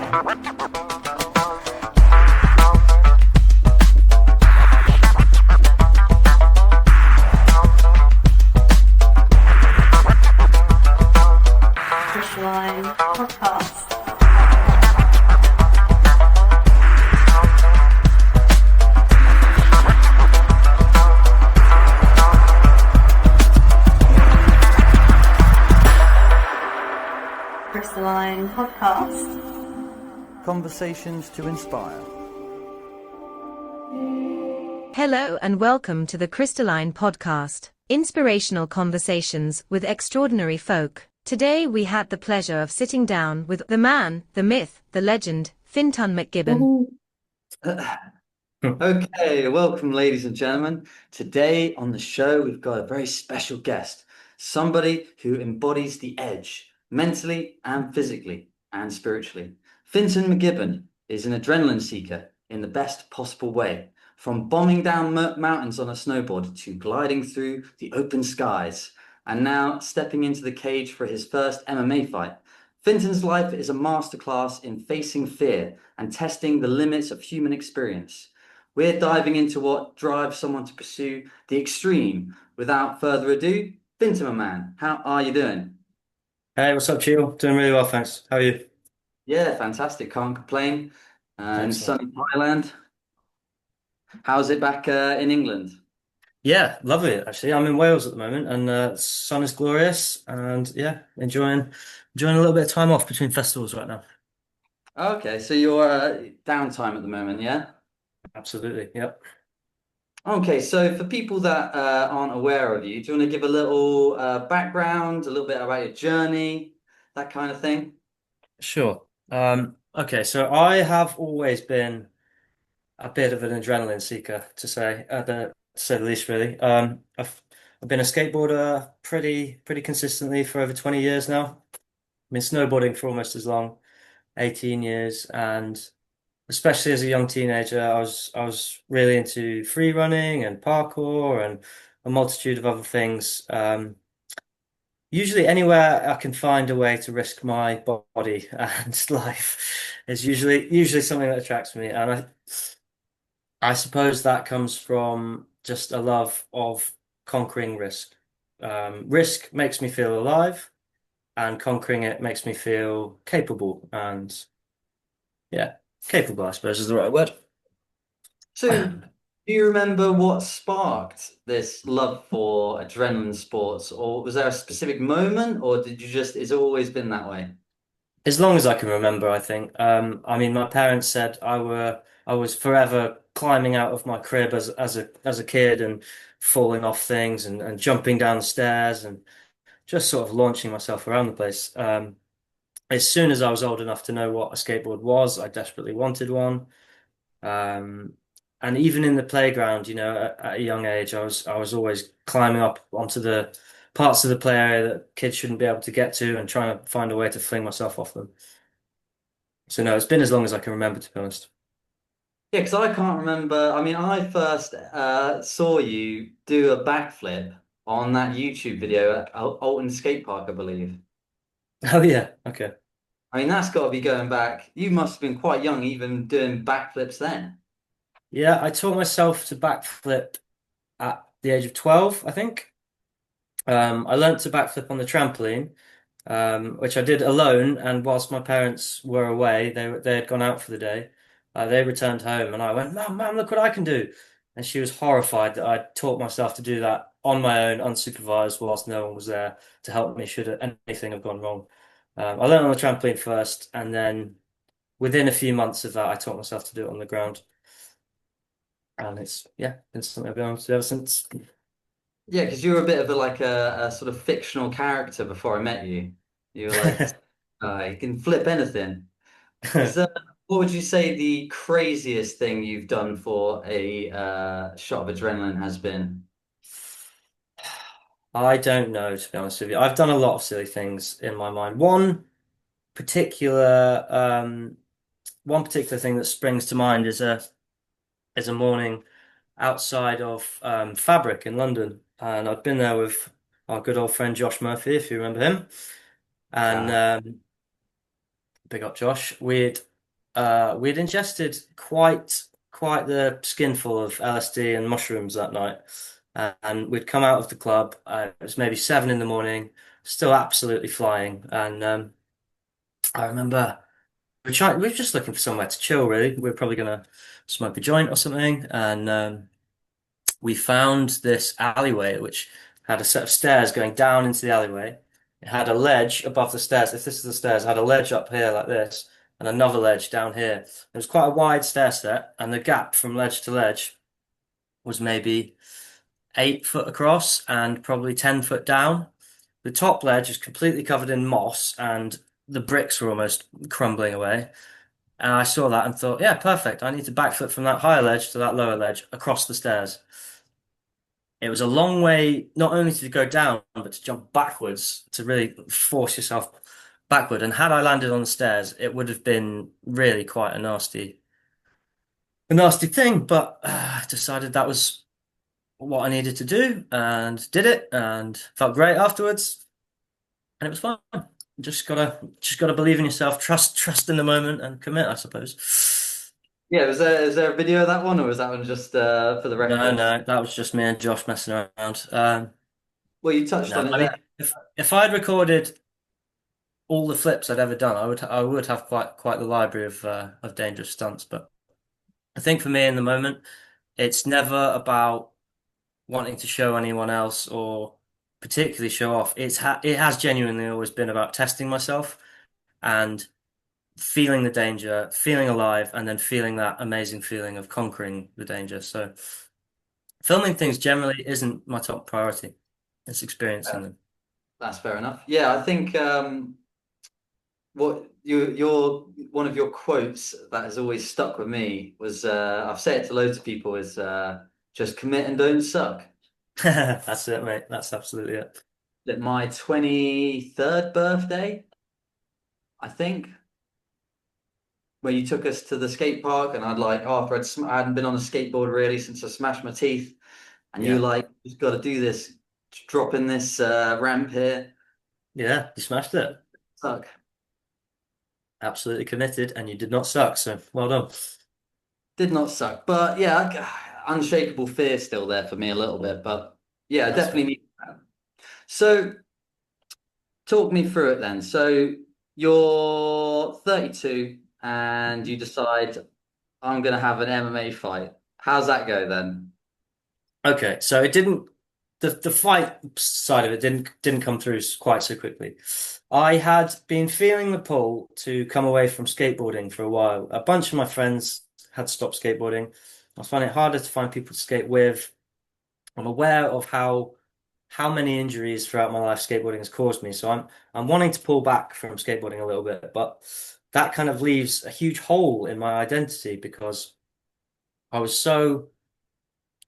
Crystalline Podcast. Crystalline Podcast. Conversations to inspire. Hello and welcome to the Crystalline Podcast, inspirational conversations with extraordinary folk. Today we had the pleasure of sitting down with the man, the myth, the legend, Fintan Mcgibbon. Okay, welcome, ladies and gentlemen. Today on the show, we've got a very special guest, somebody who embodies the edge, mentally and physically and spiritually. Fintan Mcgibbon is an adrenaline seeker in the best possible way, from bombing down mountains on a snowboard to gliding through the open skies, and now stepping into the cage for his first MMA fight. Fintan's life is a masterclass in facing fear and testing the limits of human experience. We're diving into what drives someone to pursue the extreme. Without further ado, Fintan, my man, how are you doing? Hey, what's up, Chill? Doing really well, thanks. How are you? Yeah, fantastic. Can't complain. In Excellent. sunny Thailand. How's it back in England? Yeah, lovely, actually. I'm in Wales at the moment, and the sun is glorious, and yeah, enjoying a little bit of time off between festivals right now. Okay, so you're downtime at the moment, yeah? Absolutely, yep. Okay, so for people that aren't aware of you, do you want to give a little background, a little bit about your journey, that kind of thing? Sure. Okay, so I have always been a bit of an adrenaline seeker, to say the least, really. I've been a skateboarder pretty consistently for over 20 years now. I've been snowboarding for almost as long, 18 years, and especially as a young teenager, I was really into free running and parkour and a multitude of other things. Usually anywhere I can find a way to risk my body and life is usually something that attracts me, and I suppose that comes from just a love of conquering risk. Risk makes me feel alive, and conquering it makes me feel capable. And yeah, capable, I suppose, is the right word. So, do you remember what sparked this love for adrenaline sports, or was there a specific moment, or it's always been that way? As long as I can remember, I think. I mean, my parents said I was forever climbing out of my crib as a kid and falling off things and jumping down the stairs and just sort of launching myself around the place. As soon as I was old enough to know what a skateboard was, I desperately wanted one. And even in the playground, at a young age, I was always climbing up onto the parts of the play area that kids shouldn't be able to get to and trying to find a way to fling myself off them. So no, it's been as long as I can remember, to be honest. Yeah, because I can't remember. I mean, I first saw you do a backflip on that YouTube video at Alton Skate Park, I believe. Oh yeah, okay. I mean, that's got to be going back. You must have been quite young, even doing backflips then. Yeah, I taught myself to backflip at the age of 12, I think. I learnt to backflip on the trampoline, which I did alone, and whilst my parents were away, they had gone out for the day. They returned home, and I went, Mum, look what I can do. And she was horrified that I taught myself to do that on my own, unsupervised, whilst no one was there to help me should anything have gone wrong. I learned on the trampoline first, and then within a few months of that, I taught myself to do it on the ground. And it's been something I've been able to do ever since. Yeah, because you were a bit of a sort of fictional character before I met you. You were like, you can flip anything. So, what would you say the craziest thing you've done for a shot of adrenaline has been? I don't know, to be honest with you. I've done a lot of silly things in my mind. Particular one particular thing that springs to mind is a morning outside of Fabric in London, and I'd been there with our good old friend Josh Murphy, if you remember him. And big up Josh. we'd ingested quite the skinful of LSD and mushrooms that night, and we'd come out of the club. It was maybe 7 in the morning, still absolutely flying, and I remember we were just looking for somewhere to chill. Really, we were probably gonna smoke a joint or something, and we found this alleyway which had a set of stairs going down into the alleyway. It had a ledge above the stairs. If this is the stairs, it had a ledge up here like this and another ledge down here. It was quite a wide stair set, and the gap from ledge to ledge was maybe 8 foot across and probably 10 foot down. The top ledge is completely covered in moss, and the bricks were almost crumbling away. And I saw that and thought, yeah, perfect. I need to backflip from that higher ledge to that lower ledge across the stairs. It was a long way, not only to go down, but to jump backwards, to really force yourself backward. And had I landed on the stairs, it would have been really quite a nasty thing. But I decided that was what I needed to do, and did it, and felt great afterwards. And it was fun. Just gotta believe in yourself, trust in the moment, and commit, I suppose. Yeah, is there a video of that one, or was that one just for the No, record? no, that was just me and Josh messing around. Well, you touched No, on it I mean, there. if I'd recorded all the flips I'd ever done, I would have quite the library of dangerous stunts. But I think for me in the moment, it's never about wanting to show anyone else or particularly show off. It has genuinely always been about testing myself and feeling the danger, feeling alive, and then feeling that amazing feeling of conquering the danger. So filming things generally isn't my top priority. It's experiencing them. That's fair enough. Yeah, I think what your one of your quotes that has always stuck with me was I've said it to loads of people is just commit and don't suck. That's it, mate. That's absolutely it. At my 23rd birthday, I think, where you took us to the skate park, and I'd like after I hadn't been on a skateboard really since I smashed my teeth, and you Yeah. like you've got to do this, drop in this ramp here, Yeah, you smashed it. suck. Absolutely committed, and you did not suck. So well done. Did not suck, but yeah, unshakable fear still there for me a little bit, but yeah, I That's definitely fair. need that. So talk me through it then. So you're 32 and you decide I'm going to have an MMA fight. How's that go then? Okay, so it didn't the fight side of it didn't come through quite so quickly. I had been feeling the pull to come away from skateboarding for a while. A bunch of my friends had stopped skateboarding. I was finding it harder to find people to skate with. I'm aware of how many injuries throughout my life skateboarding has caused me. So I'm wanting to pull back from skateboarding a little bit, but that kind of leaves a huge hole in my identity because I was so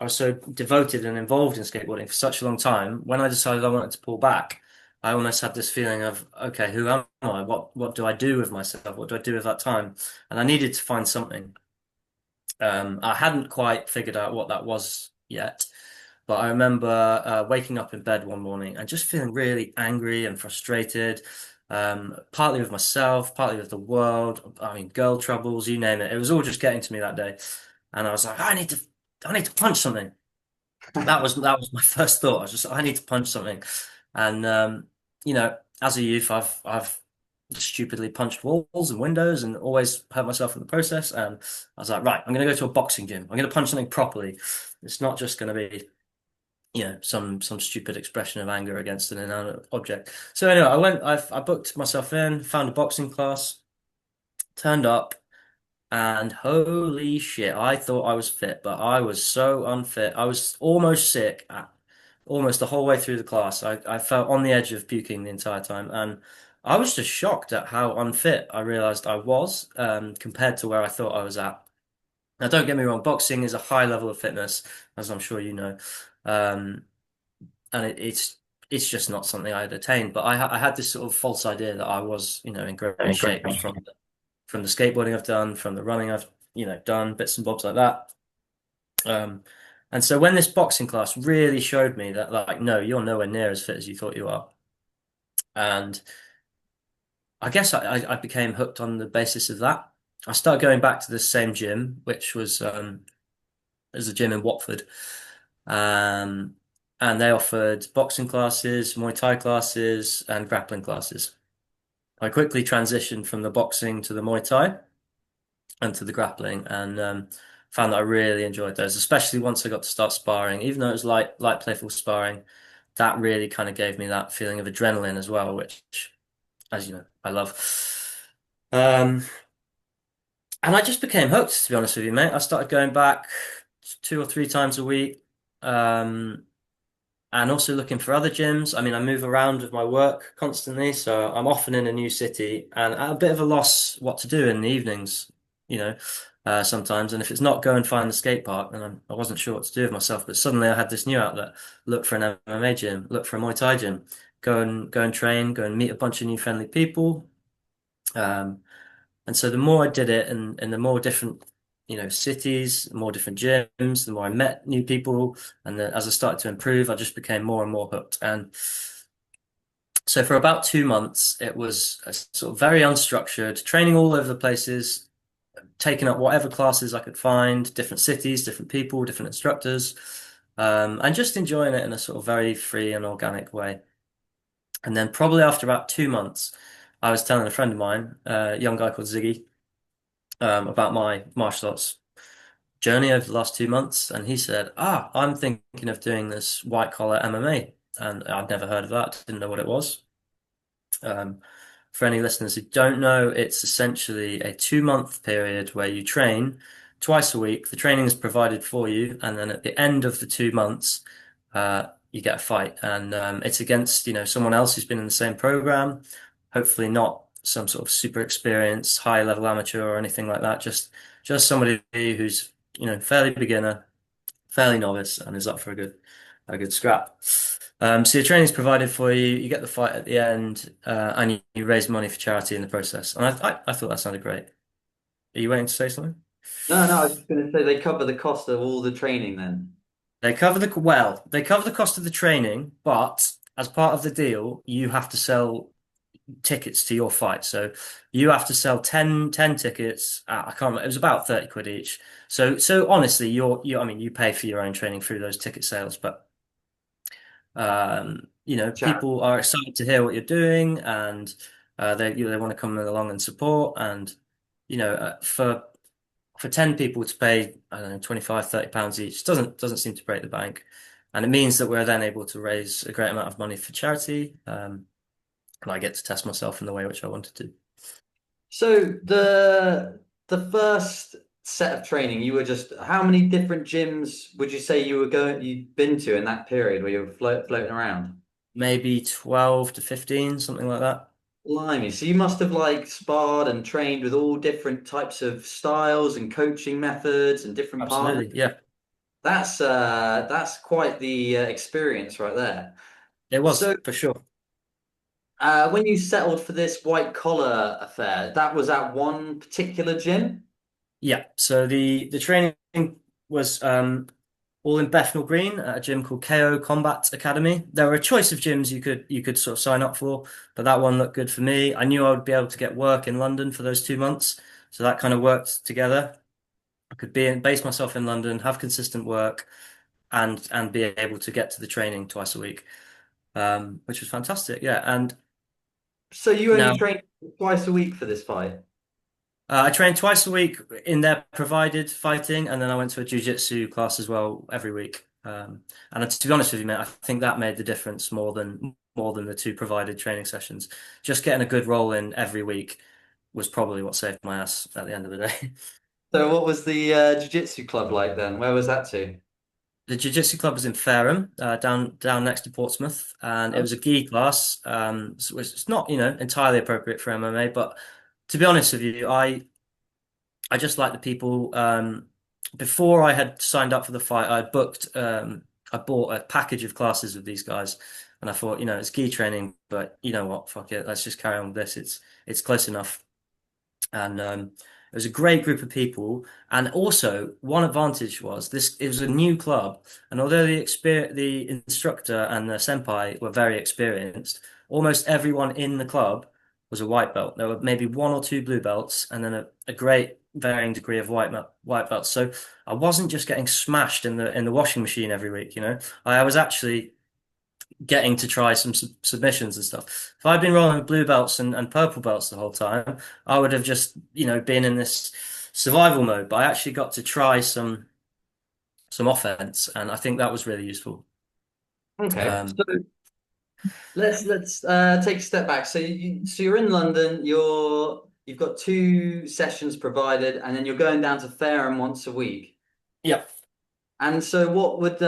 I was so devoted and involved in skateboarding for such a long time. When I decided I wanted to pull back, I almost had this feeling of, okay, who am I? What do I do with myself? What do I do with that time? And I needed to find something. I hadn't quite figured out what that was yet, but I remember waking up in bed one morning and just feeling really angry and frustrated, partly with myself, partly with the world. I mean, girl troubles, you name it. It was all just getting to me that day, and I was like, I need to punch something. That was my first thought. I was just, I need to punch something, and as a youth, I've stupidly punched walls and windows and always hurt myself in the process. And I was like, right, I'm going to go to a boxing gym. I'm going to punch something properly. It's not just going to be, some stupid expression of anger against an inanimate object. So anyway, I booked myself in, found a boxing class, turned up, and holy shit, I thought I was fit, but I was so unfit. I was almost sick almost the whole way through the class. I felt on the edge of puking the entire time, and I was just shocked at how unfit I realized I was, compared to where I thought I was at. Now, don't get me wrong, boxing is a high level of fitness, as I'm sure you know. Um, and it's just not something I had attained. But I had this sort of false idea that I was, in great shape from the skateboarding I've done, from the running I've, done, bits and bobs like that. And so when this boxing class really showed me that, like, no, you're nowhere near as fit as you thought you are. And I guess I became hooked on the basis of that. I started going back to the same gym, which was there's a gym in Watford, um, and they offered boxing classes, Muay Thai classes, and grappling classes. I quickly transitioned from the boxing to the Muay Thai and to the grappling, and found that I really enjoyed those, especially once I got to start sparring. Even though it was light, playful sparring, that really kind of gave me that feeling of adrenaline as well, which, as you know, I love. Um, and I just became hooked, to be honest with you, mate. I started going back 2 or 3 times a week. Um, and also looking for other gyms. I mean, I move around with my work constantly, so I'm often in a new city and at a bit of a loss what to do in the evenings, you know, sometimes. And if it's not go and find the skate park, then I wasn't sure what to do with myself. But suddenly I had this new outlet: look for an MMA gym, look for a Muay Thai gym, go and train, go and meet a bunch of new friendly people. Um, and so the more I did it, and the more different, cities, the more different gyms, the more I met new people, and as I started to improve, I just became more and more hooked. And so for about 2 months, it was a sort of very unstructured, training all over the places, taking up whatever classes I could find, different cities, different people, different instructors, and just enjoying it in a sort of very free and organic way. And then probably after about 2 months, I was telling a friend of mine, a young guy called Ziggy, about my martial arts journey over the last 2 months, and he said, I'm thinking of doing this white collar MMA. And I'd never heard of that, didn't know what it was. Um, for any listeners who don't know, it's essentially a 2 month period where you train twice a week. The training is provided for you, and then at the end of the 2 months, you get a fight, and it's against someone else who's been in the same program. Hopefully, not some sort of super experienced, high level amateur or anything like that. Just somebody who's fairly beginner, fairly novice, and is up for a good scrap. So your training's provided for you. You get the fight at the end, and you raise money for charity in the process. And I thought that sounded great. Are you waiting to say something? No, no, I was just going to say they cover the cost of all the training then. They cover the cost of the training, but as part of the deal, you have to sell tickets to your fight. So you have to sell 10 tickets. I can't remember. It was about 30 quid each. So honestly, I mean, you pay for your own training through those ticket sales, but Chat. people are excited to hear what you're doing, and they want to come along and support. And for 10 people to pay, I don't know, 25, 30 pounds each doesn't seem to break the bank. And it means that we're then able to raise a great amount of money for charity. And I get to test myself in the way which I wanted to. So the first set of training, you were just how many different gyms would you say you'd been to in that period where you were floating around? Maybe 12 to 15, something like that. Blimey. So you must have like sparred and trained with all different types of styles and coaching methods and different partners. Absolutely, yeah. That's quite the experience right there. It was, So for sure. when you settled for this white collar affair, that was at one particular gym? Yeah, so the training was all in Bethnal Green at a gym called KO Combat Academy. There were a choice of gyms you could sort of sign up for, but that one looked good for me. I knew I would be able to get work in London for those 2 months, so that kind of worked together. I could base myself in London, have consistent work, and be able to get to the training twice a week, which was fantastic. Yeah, and So you only now trained twice a week for this fight? I trained twice a week in their provided fighting, and then I went to a jiu-jitsu class as well every week. And to be honest with you, mate, I think that made the difference more than the two provided training sessions. Just getting a good roll in every week was probably what saved my ass at the end of the day. So what was the jiu-jitsu club like then? Where was that to? The jiu-jitsu club was in Fareham, down next to Portsmouth, and it Oh. was a gi class. So it's not entirely appropriate for MMA, but to be honest with you, I just like the people. Before I had signed up for the fight, I bought a package of classes with these guys, and I thought, it's gi training, but you know what, fuck it, let's just carry on with this. It's close enough, and it was a great group of people. And also, one advantage was this: it was a new club, and although the instructor and the senpai were very experienced, almost everyone in the club was a white belt. There were maybe one or two blue belts, and then a great varying degree of white belts. So I wasn't just getting smashed in the washing machine every week, you know. I was actually getting to try some submissions and stuff. If I'd been rolling with blue belts and purple belts the whole time, I would have just, you know, been in this survival mode. But I actually got to try some offense, and I think that was really useful. Okay, Um, so let's take a step back. So you're in London. You've got 2 sessions provided, and then you're going down to Fareham once a week. yeah. And so, what would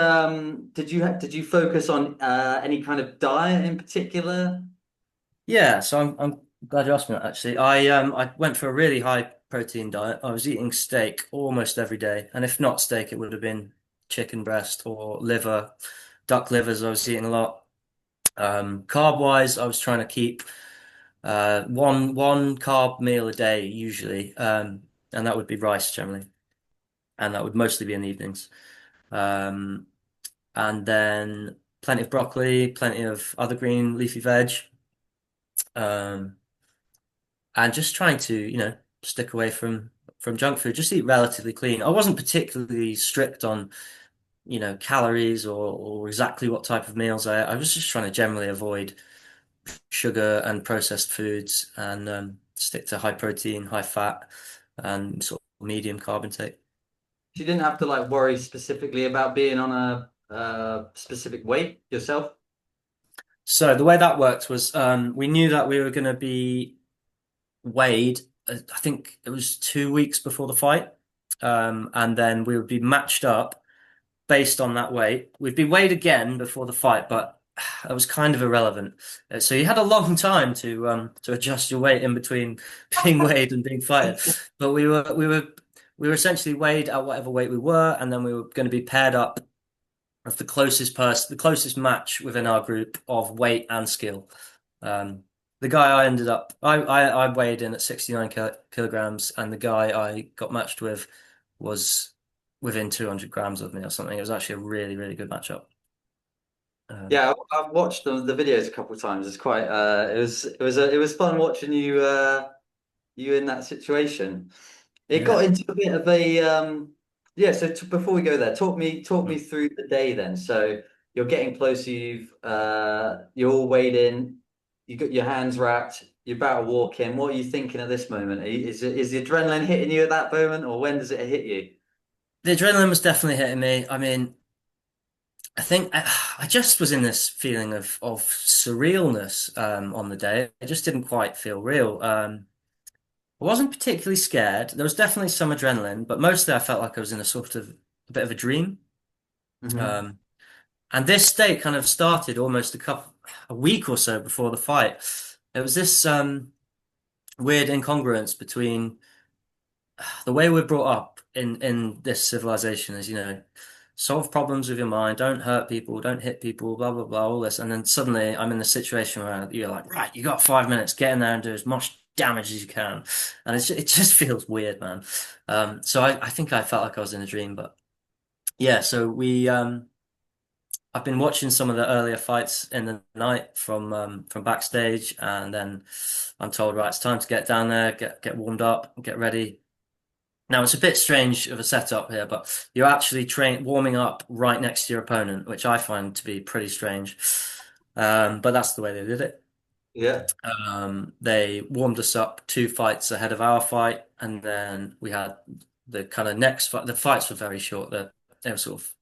did you focus on any kind of diet in particular? Yeah, so I'm glad you asked me that actually. I went for a really high protein diet. I was eating steak almost every day, and if not steak, it would have been chicken breast or liver, duck livers. I was eating a lot. Carb wise, I was trying to keep one carb meal a day usually, and that would be rice generally, and that would mostly be in the evenings. Um, and then plenty of broccoli, plenty of other green leafy veg. Um, and just trying to, you know, stick away from junk food, just eat relatively clean. I wasn't particularly strict on, you know, calories or exactly what type of meals I was just trying to generally avoid sugar and processed foods and stick to high protein, high fat, and sort of medium carb intake. You didn't have to like worry specifically about being on a specific weight yourself. So the way that worked was we knew that we were going to be weighed, I think it was 2 weeks before the fight. And then we would be matched up based on that weight. We'd be weighed again before the fight, but it was kind of irrelevant. So you had a long time to adjust your weight in between being weighed and being fighted. But we were essentially weighed at whatever weight we were, and then we were going to be paired up with the closest match within our group of weight and skill. Um, the guy I ended up, I weighed in at 69 kilograms, and the guy I got matched with was within 200 grams of me or something. It was actually a really, really good matchup. Yeah, I've watched the videos a couple of times. It's quite it was fun watching you in that situation. It got Yeah. into a bit of a yeah. So before we go there, talk me through the day then. So you're getting closer. You're all weighed in. You got your hands wrapped. You're about to walk in. What are you thinking at this moment? Is the adrenaline hitting you at that moment, or when does it hit you? The adrenaline was definitely hitting me. I mean, I think I just was in this feeling of surrealness on the day. It just didn't quite feel real. I wasn't particularly scared. There was definitely some adrenaline, but mostly I felt like I was in a sort of a bit of a dream. Hmm. Um, and this state kind of started almost a week or so before the fight. There was this weird incongruence between the way we're brought up in this civilization is, you know, solve problems with your mind, don't hurt people, don't hit people, blah blah blah, all this, and then suddenly I'm in the situation where you're like, right, you got 5 minutes, get in there and do as much damage as you can, and it just feels weird, man. So I think I felt like I was in a dream, but yeah, so I've been watching some of the earlier fights in the night from backstage, and then I'm told, right, it's time to get down there, get warmed up, get ready. Now it's a bit strange of a setup here, but you're actually warming up right next to your opponent, which I find to be pretty strange. But that's the way they did it. Yeah. They warmed us up 2 fights ahead of our fight, and then we had the kind of next fight. The fights were very short. They were sort of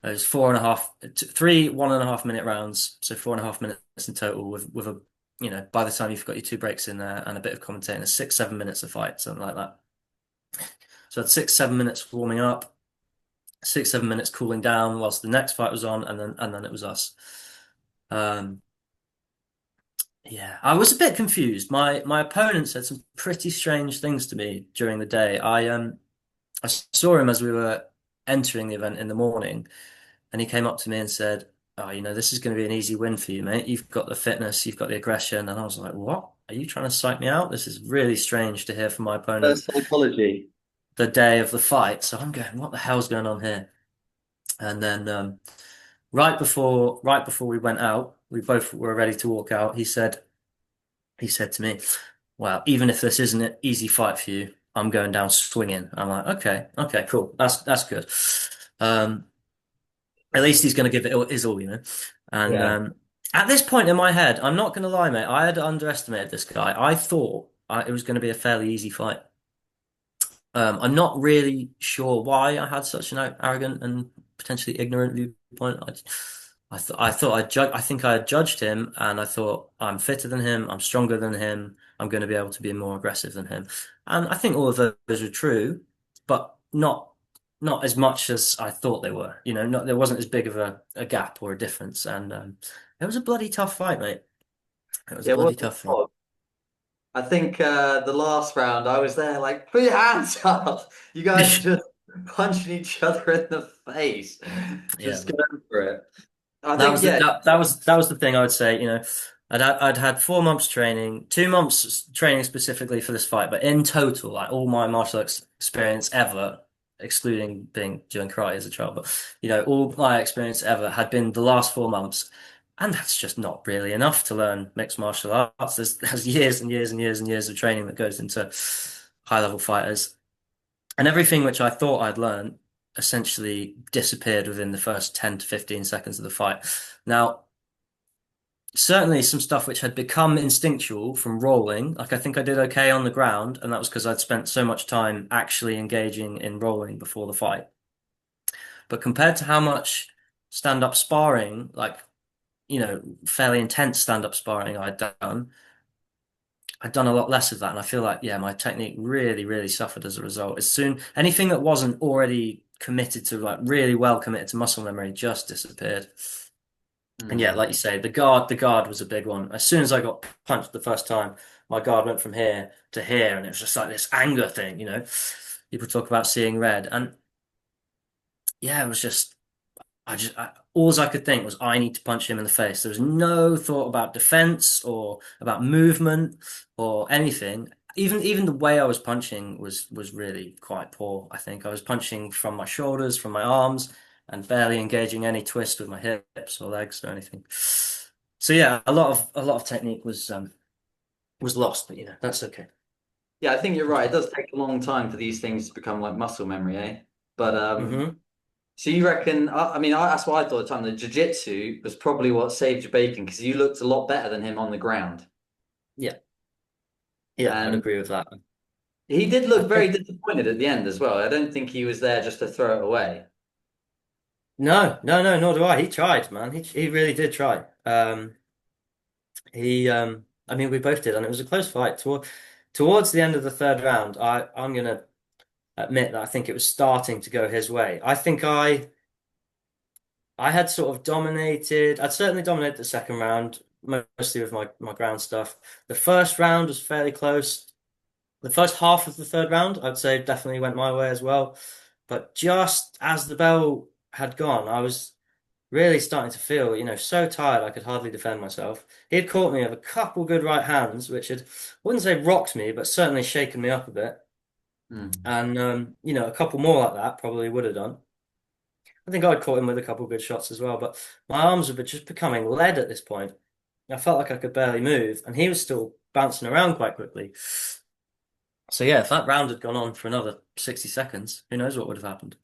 it was 3 1.5 minute rounds, so 4.5 minutes in total with a, you know, by the time you've got your 2 breaks in there and a bit of commentating, it's 6 7 minutes of fight, something like that. So I had 6 7 minutes warming up, 6 7 minutes cooling down whilst the next fight was on, and then it was us. Um, yeah, I was a bit confused. My opponent said some pretty strange things to me during the day. I saw him as we were entering the event in the morning, and he came up to me and said, "Oh, you know, this is going to be an easy win for you, mate. You've got the fitness, you've got the aggression." And I was like, "What? Are you trying to psych me out? This is really strange to hear from my opponent Psychology. the day of the fight." So I'm going, "What the hell's going on here?" And then right before we went out, we both were ready to walk out. He said, he said to me, "Well, even if this isn't an easy fight for you, I'm going down swinging." I'm like, okay, cool. That's good. Um, at least he's going to give it his all, you know. And Yeah. at this point in my head, I'm not going to lie, mate. I had underestimated this guy. I thought it was going to be a fairly easy fight. I'm not really sure why I had such an arrogant and potentially ignorant viewpoint. I think I had judged him, and I thought I'm fitter than him, I'm stronger than him, I'm going to be able to be more aggressive than him, and I think all of those were true, but not as much as I thought they were. You know, there wasn't as big of a gap or a difference, and it was a bloody tough fight, mate. It was a Yeah, bloody what tough fight. I think the last round I was there like, put your hands up. You guys are just punching each other in the face. Yeah. Just go for it. I That think was the, yeah, that was the thing I would say. You know, I'd had 4 months training, 2 months training specifically for this fight, but in total, like all my martial arts experience ever, excluding being doing karate as a child, but you know, all my experience ever had been the last 4 months, and that's just not really enough to learn mixed martial arts. There's years and years and years and years of training that goes into high level fighters, and everything which I thought I'd learned essentially disappeared within the first 10 to 15 seconds of the fight. Now, certainly some stuff which had become instinctual from rolling, like I think I did okay on the ground, and that was because I'd spent so much time actually engaging in rolling before the fight. But compared to how much stand-up sparring, like, you know, fairly intense stand-up sparring I'd done a lot less of that, and I feel like, yeah, my technique really, really suffered as a result. As soon anything that wasn't already committed to, like, really well committed to muscle memory just disappeared. And yeah, Mm. like you say, the guard was a big one. As soon as I got punched the first time, my guard went from here to here, and it was just like this anger thing, you know. People talk about seeing red, and yeah, it was just all I could think was I need to punch him in the face. There was no thought about defense or about movement or anything. Even the way I was punching was really quite poor. I think I was punching from my shoulders, from my arms, and barely engaging any twist with my hips or legs or anything. So yeah, a lot of technique was lost, but you know, that's okay. Yeah, I think you're right. It does take a long time for these things to become like muscle memory, eh? But Hmm. so you reckon? I mean, that's what I thought at the time. The jiu-jitsu was probably what saved your bacon because you looked a lot better than him on the ground, Yeah, yeah, I'd and agree with that. he did I look very think disappointed at the end as well. I don't think he was there just to throw it away. no, nor do I. He tried, man. He really did try. I mean, we both did, and it was a close fight. Towards the end of the third round, I'm gonna admit that I think it was starting to go his way. I had sort of dominated. I'd certainly dominated the second round, mostly with my ground stuff. The first round was fairly close. The first half of the third round, I'd say, definitely went my way as well. But just as the bell had gone, I was really starting to feel, you know, so tired I could hardly defend myself. He had caught me with a couple good right hands, which had, I wouldn't say rocked me, but certainly shaken me up a bit. Mm. And you know, a couple more like that probably would have done. I think I'd caught him with a couple good shots as well, but my arms were just becoming lead at this point. I felt like I could barely move, and he was still bouncing around quite quickly. So yeah, if that round had gone on for another 60 seconds, who knows what would have happened.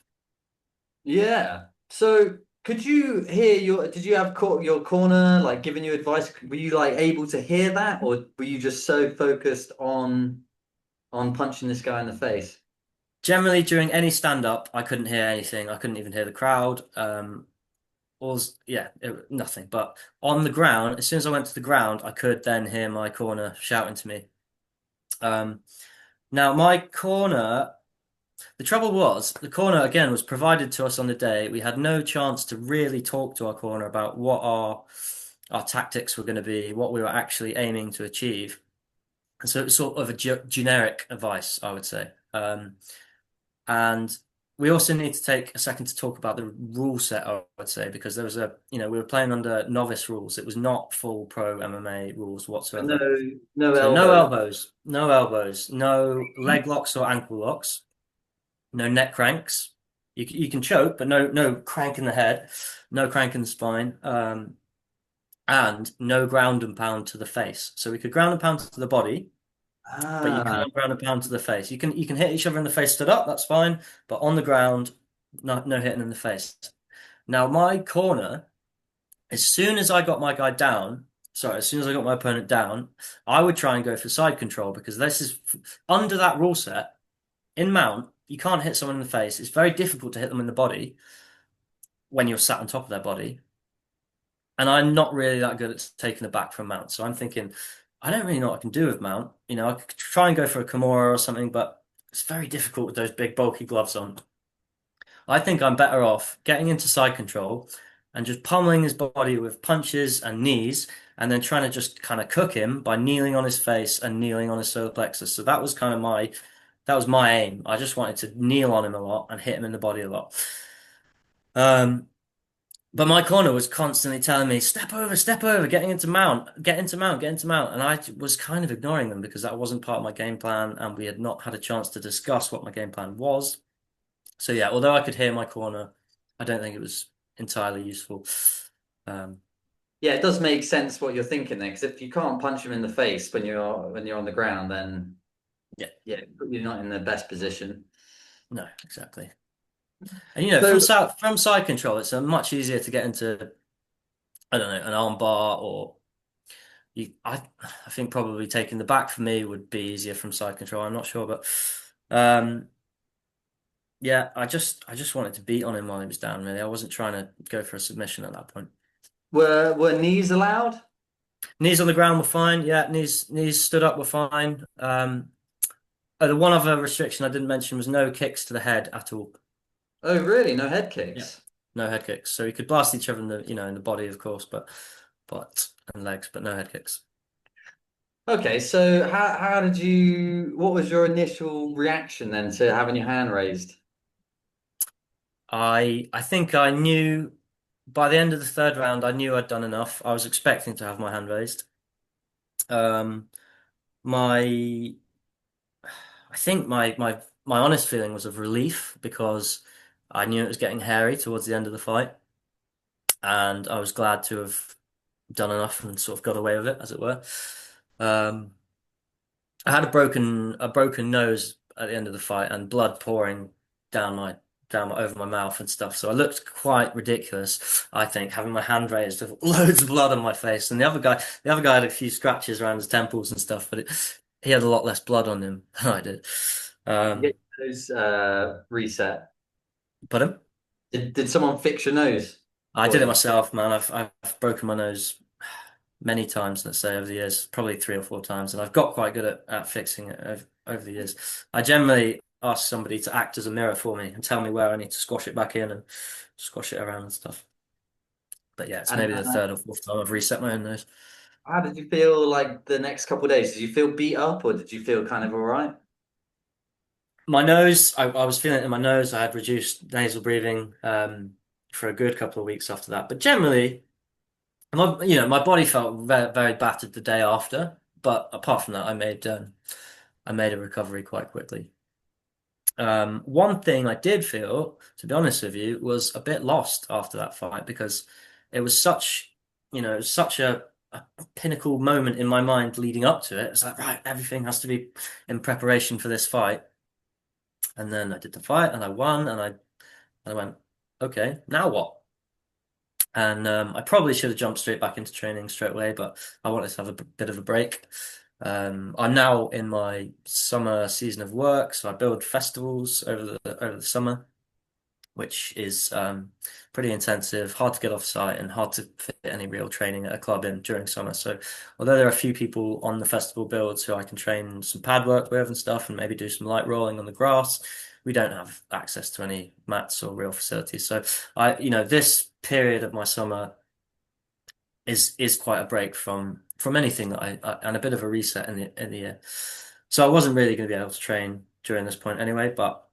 Yeah. So could you hear did you have your corner like giving you advice? Were you like able to hear that, or were you just so focused on punching this guy in the face? Generally, during any stand-up, I couldn't hear anything. I couldn't even hear the crowd. Yeah, nothing. But on the ground, as soon as I went to the ground, I could then hear my corner shouting to me. Um, Now my corner, the trouble was the corner again was provided to us on the day. We had no chance to really talk to our corner about what our tactics were going to be, what we were actually aiming to achieve. And so it was sort of a generic advice, I would say. And we also need to take a second to talk about the rule set, I would say, because there was we were playing under novice rules. It was not full pro MMA rules No, whatsoever. no So no elbows. elbows, no elbows, no leg locks or ankle locks, no neck cranks. You can choke, but no crank in the head, no crank in the spine. and no ground and pound to the face. So we could ground and pound to the body, but you Ah, can't ground and pound to the face. You can hit each other in the face stood up, that's fine, but on the ground, no hitting in the face. Now my corner, as soon as I got my guy down, sorry, as soon as I got my opponent down, I would try and go for side control because this is under that rule set in mount. You can't hit someone in the face. It's very difficult to hit them in the body when you're sat on top of their body. And I'm not really that good at taking the back from mount. So I'm thinking, I don't really know what I can do with mount. I could try and go for a Kimura or something, but it's very difficult with those big bulky gloves on. I think I'm better off getting into side control and just pummeling his body with punches and knees, and then trying to just kind of cook him by kneeling on his face and kneeling on his solar plexus. So that was kind of that was my aim. I just wanted to kneel on him a lot and hit him in the body a lot. But my corner was constantly telling me, step over, getting into mount, get into mount, get into mount. And I was kind of ignoring them because that wasn't part of my game plan, and we had not had a chance to discuss what my game plan was. So yeah, although I could hear my corner, I don't think it was entirely useful. yeah, it does make sense what you're thinking there, because if you can't punch him in the face when you're on the ground, then Yeah. you're not in the best position. No, exactly. And from side control, it's much easier to get into, I don't know, an arm bar, or I think probably taking the back for me would be easier from side control. I'm not sure, but yeah, I just wanted to beat on him while he was down, really. I wasn't trying to go for a submission at that point. Were knees allowed? Knees on the ground were fine. Yeah, knees stood up were fine. The one other restriction I didn't mention was no kicks to the head at all. Oh, really? No head Yeah. kicks? No head kicks. So you could blast each other in the body, of course, but and legs, but no head kicks. Okay, so what was your initial reaction then to having your hand raised? I think I knew by the end of the third round, I knew I'd done enough. I was expecting to have my hand raised. Um, my I think my honest feeling was of relief because I knew it was getting hairy towards the end of the fight, and I was glad to have done enough and sort of got away with it, as it were. Um, I had a broken nose at the end of the fight and blood pouring over my mouth and stuff. So I looked quite ridiculous, I think, having my hand raised with loads of blood on my face. And the other guy had a few scratches around his temples and stuff, but he had a lot less blood on him than I did. Get those reset. But Did someone fix your nose I for did it you? myself, man. I've broken my nose many times, let's say, over the years, probably 3 or 4 times, and I've got quite good at fixing it over the years. I generally ask somebody to act as a mirror for me and tell me where I need to squash it back in and squash it around and stuff. But yeah, it's And maybe the third or fourth time I've reset my own nose. how did you feel like the next couple of days? Did you feel beat up, or did you feel kind of all right? My nose, I was feeling it in my nose. I had reduced nasal breathing for a good couple of weeks after that. But generally, my body felt very, very battered the day after. But apart from that, I made a recovery quite quickly. One thing I did feel, to be honest with you, was a bit lost after that fight because it was such a pinnacle moment in my mind leading up to it. It's like, right, everything has to be in preparation for this fight. And then I did the fight and I won, and I went, okay, now what? And I probably should have jumped straight back into training straight away, but I wanted to have a bit of a break. I'm now in my summer season of work, so I build festivals over the summer, which is pretty intensive, hard to get off site, and hard to fit any real training at a club in during summer. So, although there are a few people on the festival builds who I can train some pad work with and stuff, and maybe do some light rolling on the grass, we don't have access to any mats or real facilities. So, this period of my summer is quite a break from anything that and a bit of a reset in the year. So I wasn't really going to be able to train during this point anyway, but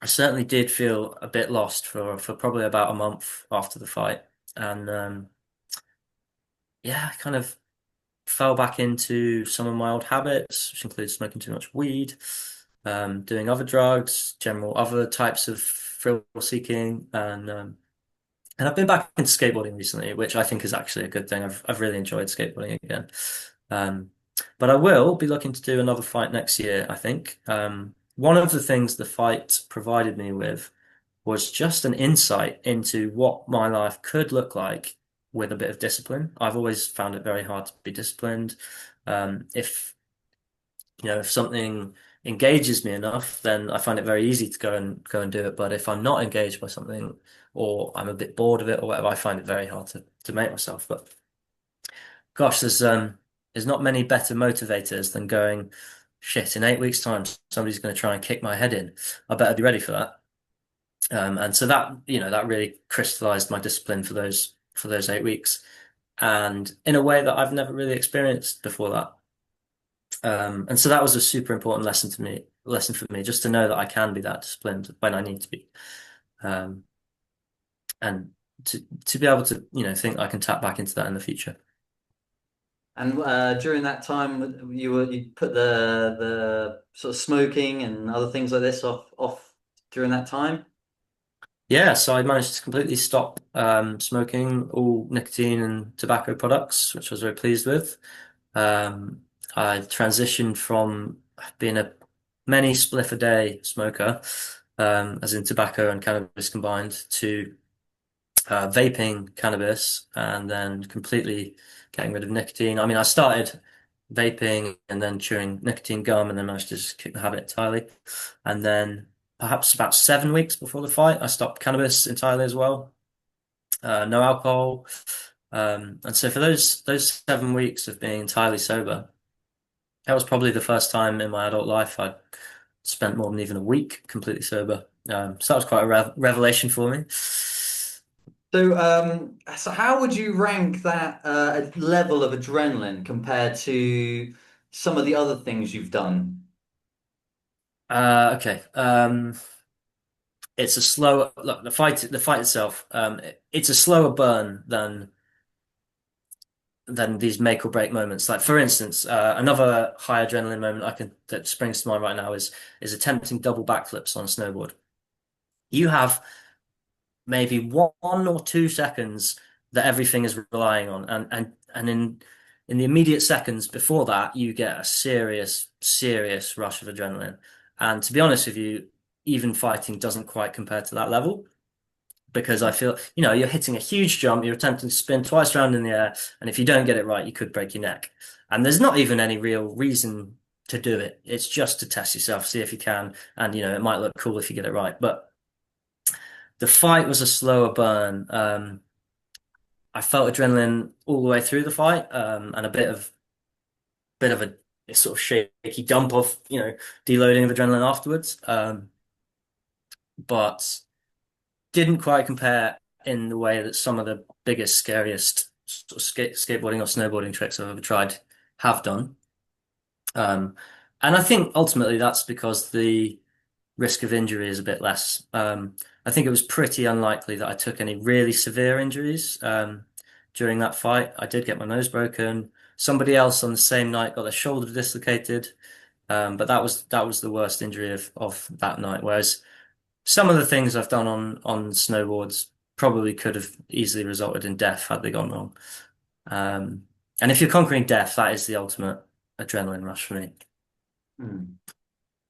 I certainly did feel a bit lost for probably about a month after the fight, and yeah, I kind of fell back into some of my old habits, which includes smoking too much weed, doing other drugs, general other types of thrill seeking, and And I've been back into skateboarding recently, which I think is actually a good thing. I've really enjoyed skateboarding again. Um, but I will be looking to do another fight next year, I think. One of the things the fight provided me with was just an insight into what my life could look like with a bit of discipline. I've always found it very hard to be disciplined. If if something engages me enough, then I find it very easy to go and do it. But if I'm not engaged by something or I'm a bit bored of it or whatever, I find it very hard to make myself. But gosh, there's not many better motivators than going, shit, in 8 weeks' time, somebody's going to try and kick my head in. I better be ready for that. And so that really crystallized my discipline for those 8 weeks, and in a way that I've never really experienced before that. And so that was a super important lesson for me, just to know that I can be that disciplined when I need to be, um, and to be able to think I can tap back into that in the future. And during that time, you put the sort of smoking and other things like this off during that time. Yeah, so I managed to completely stop smoking all nicotine and tobacco products, which I was very pleased with. Um, I transitioned from being a many spliff a day smoker, as in tobacco and cannabis combined, to vaping cannabis and then completely getting rid of nicotine. I mean, I started vaping and then chewing nicotine gum and then managed to just kick the habit entirely. And then perhaps about 7 weeks before the fight, I stopped cannabis entirely as well. No alcohol. And so for those 7 weeks of being entirely sober, that was probably the first time in my adult life I'd spent more than even a week completely sober. So that was quite a revelation for me. So how would you rank that level of adrenaline compared to some of the other things you've done? Okay. It's a slower look. The fight itself. It's a slower burn than these make or break moments. Like for instance, another high adrenaline moment that springs to mind right now is attempting double backflips on a snowboard. You have maybe 1 or 2 seconds that everything is relying on, and in the immediate seconds before that, you get a serious rush of adrenaline. And to be honest with you, even fighting doesn't quite compare to that level, because I feel, you're hitting a huge jump, you're attempting to spin twice around in the air, and if you don't get it right, you could break your neck. And there's not even any real reason to do it. It's just to test yourself, see if you can, and it might look cool if you get it right. But the fight was a slower burn. I felt adrenaline all the way through the fight, and a bit of a sort of shaky dump of, deloading of adrenaline afterwards. But didn't quite compare in the way that some of the biggest, scariest sort of skateboarding or snowboarding tricks I've ever tried have done. And I think ultimately that's because the risk of injury is a bit less. I think it was pretty unlikely that I took any really severe injuries during that fight. I did get my nose broken. Somebody else on the same night got their shoulder dislocated, but that was the worst injury of that night. Whereas some of the things I've done on snowboards probably could have easily resulted in death had they gone wrong. And if you're conquering death, that is the ultimate adrenaline rush for me. Hmm.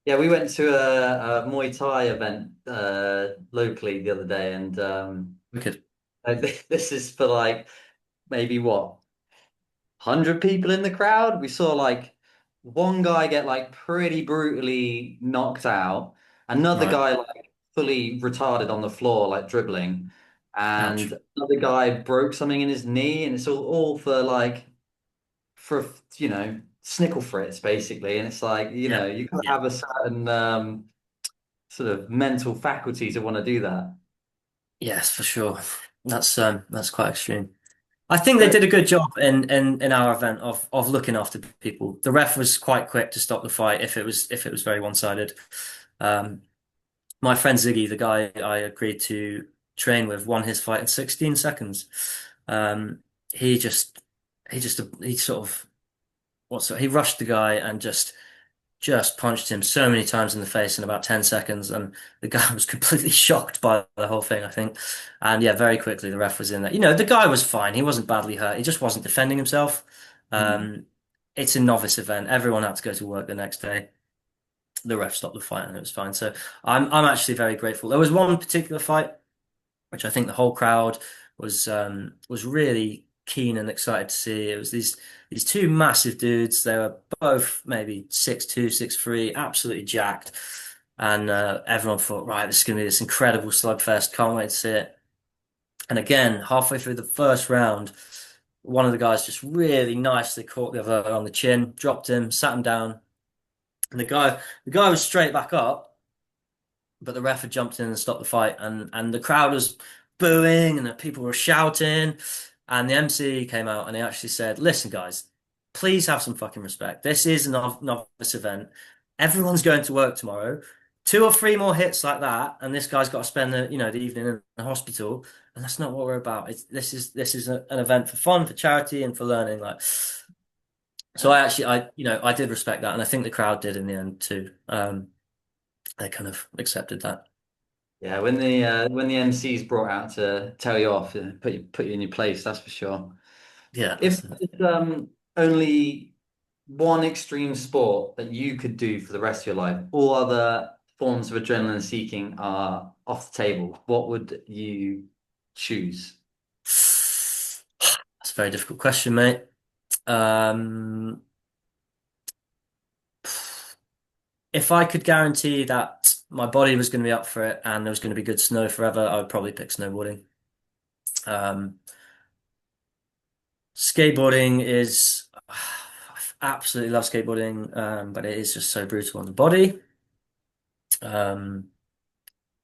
Yeah, we went to a Muay Thai event locally the other day, and Wicked. this is for like maybe what 100 people in the crowd. We saw like one guy get like pretty brutally knocked out, another Right. guy like fully retarded on the floor, like dribbling, Ouch. and another guy broke something in his knee, and it's all for like for snickle fritz basically. And it's like Yeah. you gotta Yeah. have a certain sort of mental faculty to want to do that. Yes, for sure. That's quite extreme. I think they So did a good job in our event of looking after people. The ref was quite quick to stop the fight if it was very one-sided. Um, my friend Ziggy, the guy I agreed to train with, won his fight in 16 seconds. Um, he just he sort of he rushed the guy and just just punched him so many times in the face in about 10 seconds, and the guy was completely shocked by the whole thing, I think. And yeah, very quickly the ref was in there. The guy was fine. He wasn't badly hurt. He just wasn't defending himself. Mm. It's a novice event. Everyone had to go to work the next day. The ref stopped the fight and it was fine. So I'm actually very grateful. There was one particular fight which I think the whole crowd was really keen and excited to see. It was these two massive dudes. They were both maybe 6'2", 6'3", absolutely jacked. And everyone thought, right, this is going to be this incredible slugfest. Can't wait to see it. And again, halfway through the first round, one of the guys just really nicely caught the other on the chin, dropped him, sat him down. And the guy was straight back up, but the ref had jumped in and stopped the fight, and the crowd was booing and the people were shouting, and the MC came out and he actually said, "Listen, guys, please have some fucking respect. This is a novice event. Everyone's going to work tomorrow. 2 or 3 more hits like that, and this guy's got to spend the evening in the hospital, and that's not what we're about. This is an event for fun, for charity, and for learning." Like, so I did respect that, and I think the crowd did in the end too. They kind of accepted that. Yeah, when the MC's brought out to tell you off, put you in your place, that's for sure. Yeah, If there's only one extreme sport that you could do for the rest of your life, all other forms of adrenaline seeking are off the table, what would you choose? that's a very difficult question, mate. Um, if I could guarantee that my body was going to be up for it and there was going to be good snow forever, I would probably pick snowboarding. Um, skateboarding is, I absolutely love skateboarding, but it is just so brutal on the body. Um,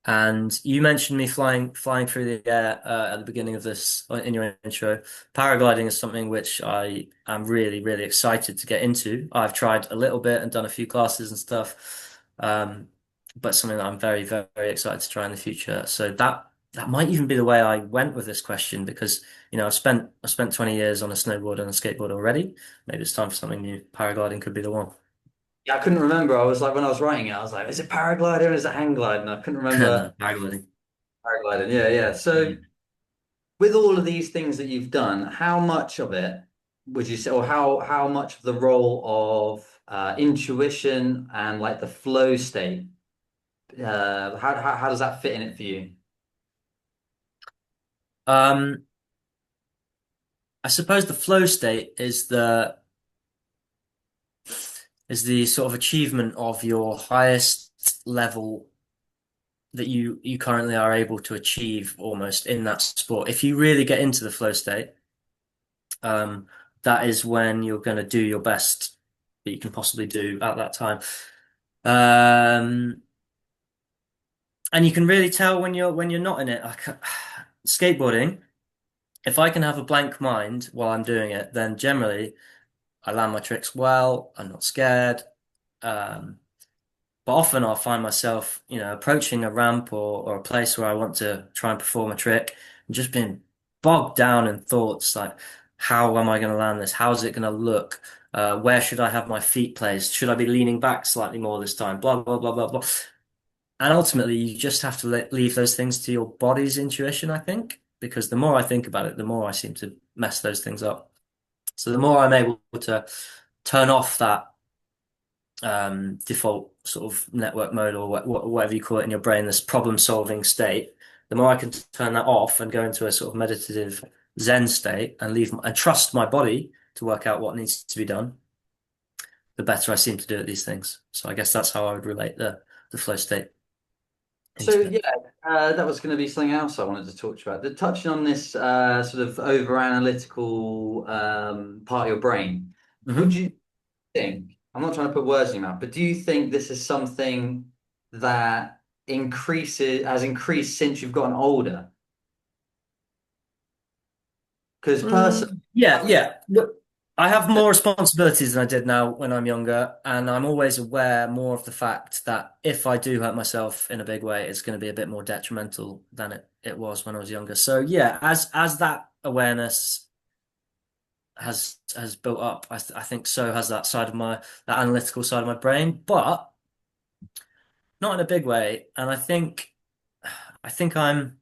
And you mentioned me flying through the air at the beginning of this in your intro. Paragliding is something which I am really, really excited to get into. I've tried a little bit and done a few classes and stuff, but something that I'm very, very, very excited to try in the future. So that might even be the way I went with this question because I've spent 20 years on a snowboard and a skateboard already. Maybe it's time for something new. Paragliding could be the one. Yeah, I couldn't remember. I was like, when I was writing it, I was like, is it paragliding or is it hang gliding? I couldn't remember No, paragliding. paragliding. Yeah, yeah. So Mm. with all of these things that you've done, how much of it would you say, or how much of the role of intuition and like the flow state, how does that fit in it for you? Um, I suppose the flow state is the sort of achievement of your highest level that you currently are able to achieve almost in that sport. If you really get into the flow state, um, that is when you're going to do your best that you can possibly do at that time. Um, and you can really tell when you're not in it. Skateboarding, if I can have a blank mind while I'm doing it, then generally I land my tricks well. I'm not scared. Um, But often I'll find myself, approaching a ramp or a place where I want to try and perform a trick and just being bogged down in thoughts like, how am I going to land this? How's it going to look? Where should I have my feet placed? Should I be leaning back slightly more this time? Blah, blah, blah, blah, blah. And ultimately, you just have to leave those things to your body's intuition, I think, because the more I think about it, the more I seem to mess those things up. So the more I'm able to turn off that default sort of network mode or whatever you call it in your brain, this problem solving state, the more I can turn that off and go into a sort of meditative Zen state and and trust my body to work out what needs to be done, the better I seem to do at these things. So I guess that's how I would relate the flow state So into it. yeah, that was going to be something else I wanted to talk to you about. Touching on this sort of over analytical part of your brain, would Hmm. you think, I'm not trying to put words in your mouth, but do you think this is something that has increased since you've gotten older? Because personally, Yeah, yeah. Look, I have more responsibilities than I did now when I'm younger, and I'm always aware more of the fact that if I do hurt myself in a big way, it's going to be a bit more detrimental than it was when I was younger. So yeah, as that awareness has built up. I think so has that analytical side of my brain, but not in a big way. And I think I'm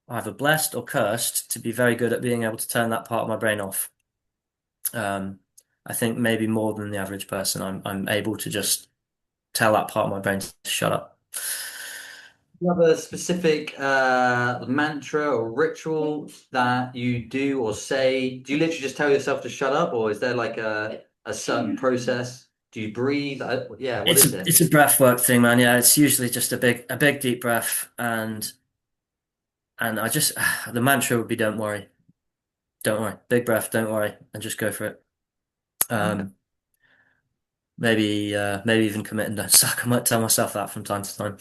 either blessed or cursed to be very good at being able to turn that part of my brain off. Um, I think maybe more than the average person, I'm able to just tell that part of my brain to shut up. Do you have a specific mantra or ritual that you do or say? Do you literally just tell yourself to shut up, or is there like a certain process? Do you breathe? Yeah, what It's is a it? it's a breath work thing, man. Yeah, it's usually just a big deep breath, and I just the mantra would be don't worry, big breath, don't worry, and just go for it. Um, maybe even commit and don't suck. I might tell myself that from time to time.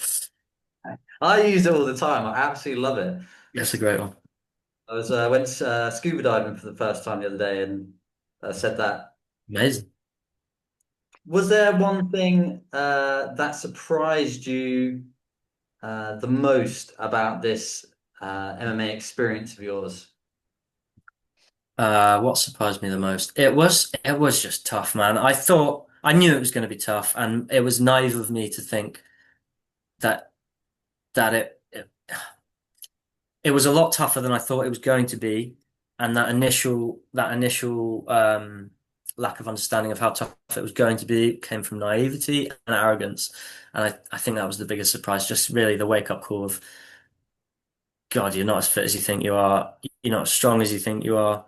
I use it all the time. I absolutely love it. That's a great one. I went scuba diving for the first time the other day and said that. Amazing. Was there one thing that surprised you the most about this MMA experience of yours? What surprised me the most? It was just tough, man. I knew it was going to be tough, and it was naive of me to think that that it was a lot tougher than I thought it was going to be, and that initial lack of understanding of how tough it was going to be came from naivety and arrogance, and I think that was the biggest surprise. Just really the wake up call of God, you're not as fit as you think you are, you're not as strong as you think you are.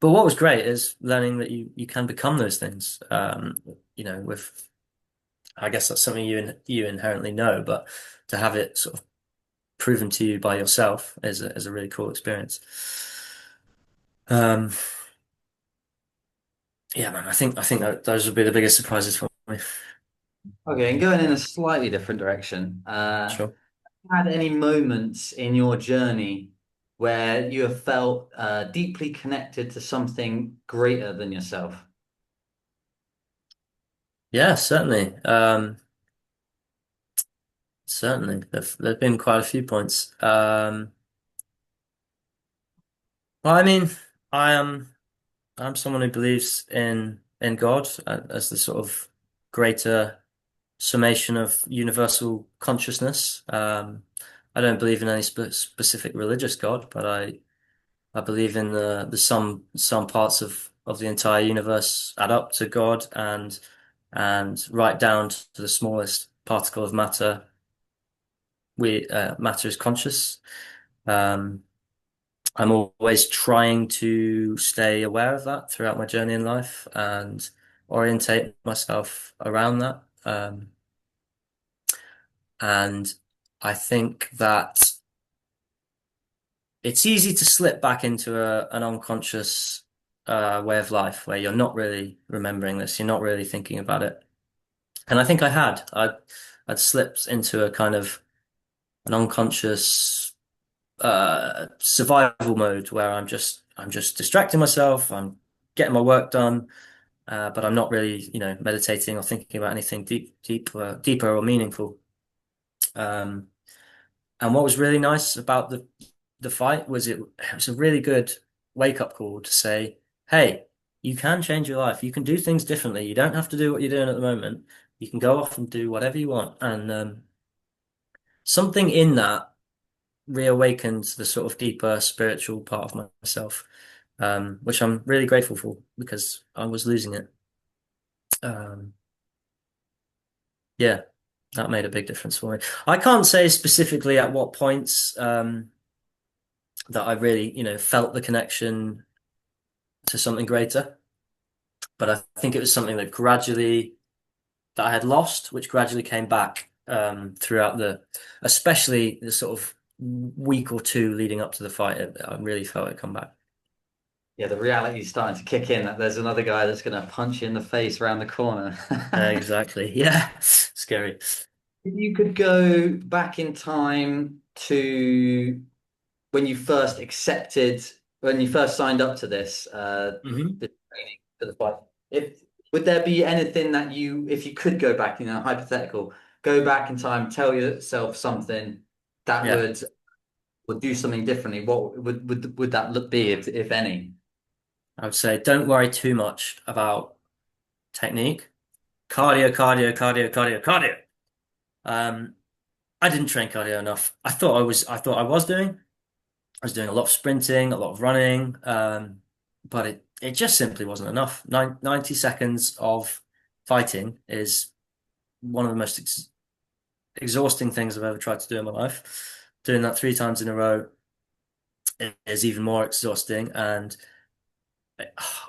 But what was great is learning that you can become those things. With I guess that's something you inherently know, but to have it sort of proven to you by yourself is a really cool experience. Um, yeah, man, I think that those would be the biggest surprises for me. Okay, and going in a slightly different direction, Sure. had any moments in your journey where you have felt deeply connected to something greater than yourself? Yeah, certainly. Certainly. There've been quite a few points. Well, I mean, I am I'm someone who believes in God as the sort of greater summation of universal consciousness. I don't believe in any specific religious God, but I believe in the some parts of the entire universe add up to God, and right down to the smallest particle of matter. Matter is conscious. Um, I'm always trying to stay aware of that throughout my journey in life and orientate myself around that. And I think that it's easy to slip back into an unconscious way of life where you're not really remembering this, you're not really thinking about it. And I think I'd slipped into a kind of an unconscious survival mode where I'm just distracting myself, I'm getting my work done, but I'm not really, meditating or thinking about anything deeper or meaningful. Um, And what was really nice about the fight was it was a really good wake up call to say, hey, you can change your life. You can do things differently. You don't have to do what you're doing at the moment. You can go off and do whatever you want. And something in that reawakened the sort of deeper spiritual part of myself, which I'm really grateful for because I was losing it. Um, yeah, that made a big difference for me. I can't say specifically at what points. That I really, felt the connection to something greater. But I think it was something that I had lost, which gradually came back throughout especially the sort of week or two leading up to the fight. I really felt it come back. Yeah, the reality is starting to kick in that there's another guy that's going to punch you in the face around the corner. Exactly. Yeah. Scary. If you could go back in time to when you first when you first signed up to Hmm. the training for the fight, if would there be anything that if you could go back, hypothetical, go back in time, tell yourself something that Yeah. would or do something differently, what would that look be if any? I would say don't worry too much about technique. Cardio, cardio, cardio, cardio, cardio. Um, I didn't train cardio enough. I thought I was doing. I was doing a lot of sprinting, a lot of running, but it just simply wasn't enough. 90 seconds of fighting is one of the most exhausting things I've ever tried to do in my life. Doing that 3 times in a row is even more exhausting, and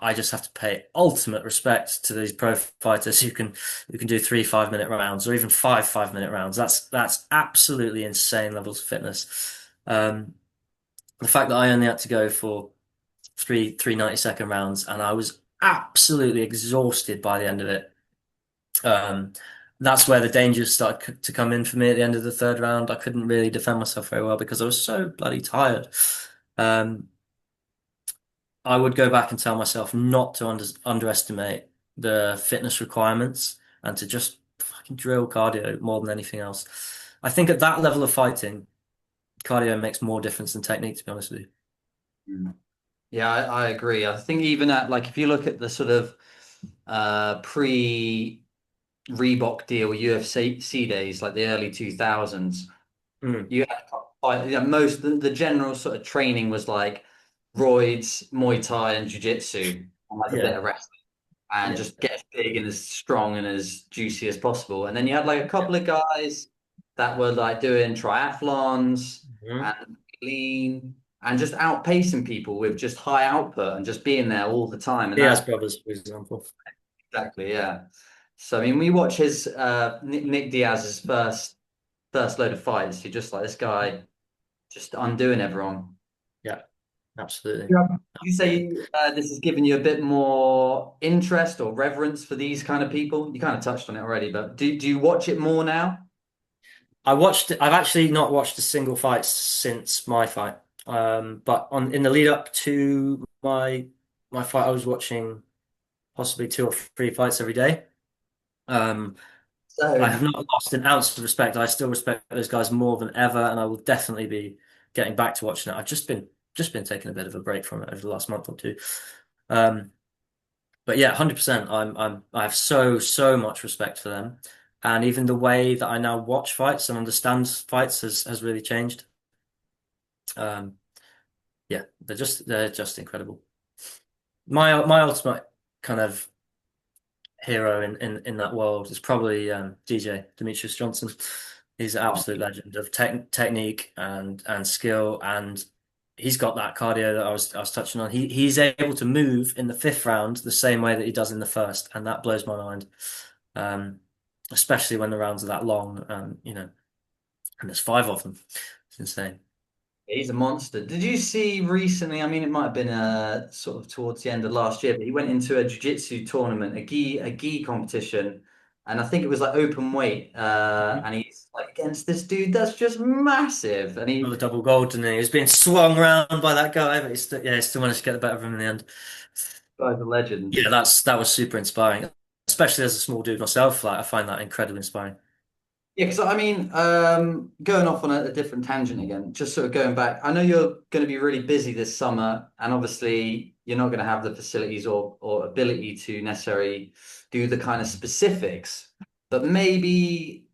I just have to pay ultimate respect to these pro fighters who can do 3 5-minute rounds or even 5 5-minute rounds. That's absolutely insane levels of fitness. The fact that I only had to go for three 90-second rounds and I was absolutely exhausted by the end of it. Um, that's where the dangers started to come in for me at the end of the third round. I couldn't really defend myself very well because I was so bloody tired. Um, I would go back and tell myself not to underestimate the fitness requirements and to just fucking drill cardio more than anything else. I think at that level of fighting, cardio makes more difference than technique, to be honest with you. Mm. Yeah, I agree. I think even at like if you look at the sort of pre Reebok deal UFC days, like the early 2000s, Mm. you had most the general sort of training was like roids, Muay Thai, and Jiu-Jitsu, and like a bit Yeah, of wrestling, and yeah, just get as big and as strong and as juicy as possible. And then you had like a couple of guys that were like doing triathlons Mhm. and lean and just outpacing people with just high output and just being there all the time. And Diaz that brothers, for example. exactly, yeah. So I mean, we watch his Nick Diaz's first load of fights. You're just like this guy just undoing everyone. Yeah, absolutely. Yeah. You Absolutely. say this has given you a bit more interest or reverence for these kind of people? You kind of touched on it already, but do you watch it more now? I've actually not watched a single fight since my fight. But in the lead up to my fight, I was watching possibly 2 or 3 fights every day. Um, I So have not lost an ounce of respect. I still respect those guys more than ever, and I will definitely be getting back to watching it. I've just been taking a bit of a break from it over the last month or two. Um, but yeah, 100%. I have so much respect for them, and even the way that I now watch fights and understand fights has really changed. Um, yeah, they're just incredible. My ultimate kind of hero in that world is probably DJ Demetrius Johnson. He's an absolute legend of technique and skill, and he's got that cardio that I was touching on. He's able to move in the fifth round the same way that he does in the first, and that blows my mind. Um, Especially when the rounds are that long, and there's 5 of them. It's insane. he's a monster. Did you see recently? I mean, it might have been sort of towards the end of last year, but he went into a jiu-jitsu tournament, a gi competition, and I think it was like open weight. Mhm. And he's like against this dude that's just massive, and Got he the double gold, and he was being swung around by that guy, but he still managed to get the better of him in the end. guy's a legend. Yeah, that was super inspiring, especially as a small dude myself. Like I find that incredibly inspiring. Yeah, because I mean, going off on a different tangent again, just sort of going back. I know you're going to be really busy this summer, and obviously you're not going to have the facilities or ability to necessarily do the kind of specifics. But maybe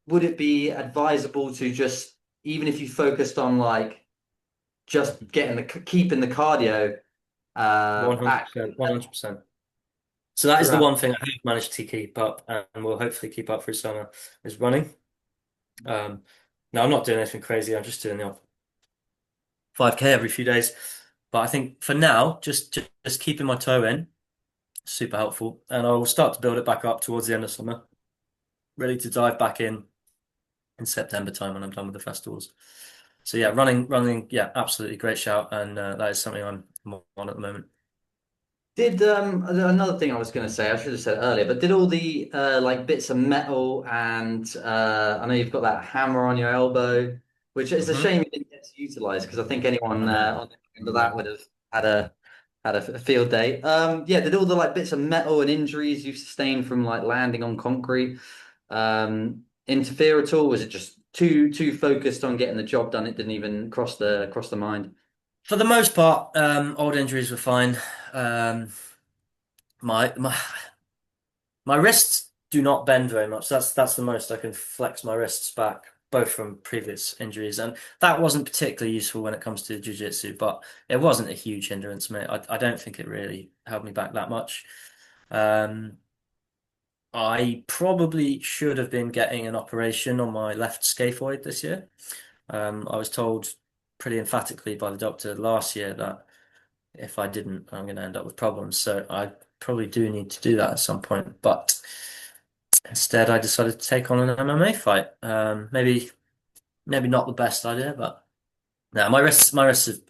would it be advisable to just, even if you focused on like just getting keeping the cardio active 100%, 100%. So that is the throughout? one thing I have managed to keep up and will hopefully keep up through summer is running. Um, Now I'm not doing anything crazy. I'm just doing the odd 5K every few days. But I think for now, just keeping my toe in, super helpful. And I will start to build it back up towards the end of summer, ready to dive back in September time when I'm done with the festivals. So yeah, running, yeah, absolutely great shout, and that is something I'm on at the moment. Did another thing I was going to say, I should have said it earlier, but did all the like bits of metal and I know you've got that hammer on your elbow, which is a Hmm. shame you didn't get to utilize because I think anyone I know, on the end I of that know. would have had a field day. Yeah, did all the like bits of metal and injuries you've sustained from like landing on concrete interfere at all? Was it just too focused on getting the job done, it didn't even cross the mind? For the most part, old injuries were fine. Um, my my my wrists do not bend very much. That's the most I can flex my wrists back, both from previous injuries, and that wasn't particularly useful when it comes to jiu-jitsu, but it wasn't a huge hindrance, mate. I don't think it really held me back that much. Um, I probably should have been getting an operation on my left scaphoid this year. I was told pretty emphatically by the doctor last year that if I didn't, I'm going to end up with problems. So I probably do need to do that at some point. But instead, I decided to take on an MMA fight. Maybe not the best idea, but no, my wrists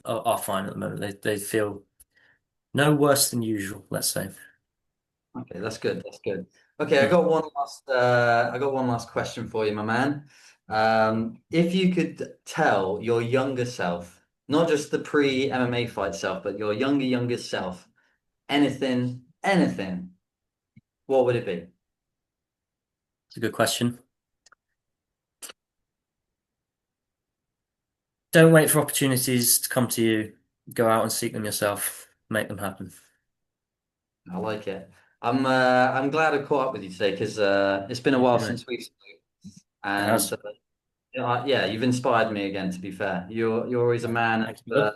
are fine at the moment. They feel no worse than usual, let's say. Okay, that's good. That's good. Okay, Mm. I got one last question for you, my man. If you could tell your younger self, not just the pre-MMA fight self, but your younger self, anything, what would it be? It's a good question. Don't wait for opportunities to come to you. Go out and seek them yourself. Make them happen. I like it. I'm glad I caught up with you today because it's been a while Right. since we spoke, It and has. yeah, you've inspired me again. To be fair, you're always a man Thanks, of brother.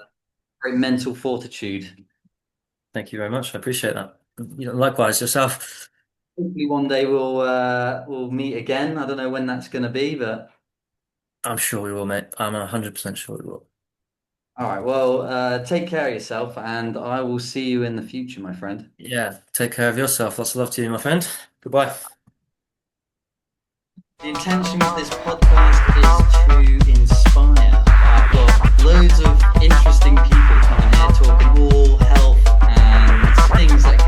great mental fortitude. Thank you very much. I appreciate that. Likewise, yourself. Hopefully, one day we'll meet again. I don't know when that's going to be, but I'm sure we will, mate. I'm 100% sure we will. all right. Well, take care of yourself, and I will see you in the future, my friend. Yeah, take care of yourself. Lots of love to you, my friend. Goodbye. The intention of this podcast is to inspire. I've got loads of interesting people coming here talking all health and things that